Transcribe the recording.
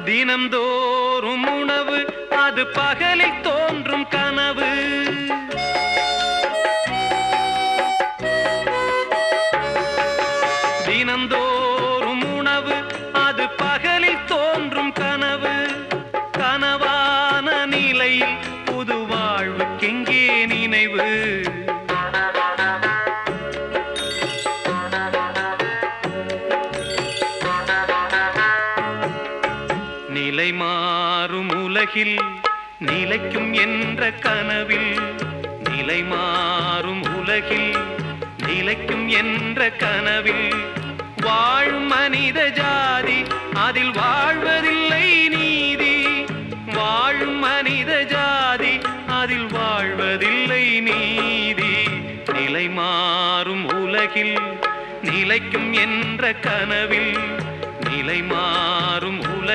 தினம்தோறும் உணவு அது பகலில் தோன்றும் கனவு. தினம்தோறும் உணவு அது பகலில் தோன்றும் கனவு. கனவான நிலையில் புது வாழ்வுக்கெங்கே நினைவு? நிலை மாறும் உலகில் நிலைக்கும் என்ற கனவில், நிலை மாறும் உலகில் நிலைக்கும் என்ற கனவில் வாழும் மனித ஜாதி அதில் வாழ்வதில்லை நீதி. வாழும் மனித ஜாதி அதில் வாழ்வதில்லை நீதி. நிலை மாறும் உலகில் நிலைக்கும் என்ற கனவில், நிலை மாறும்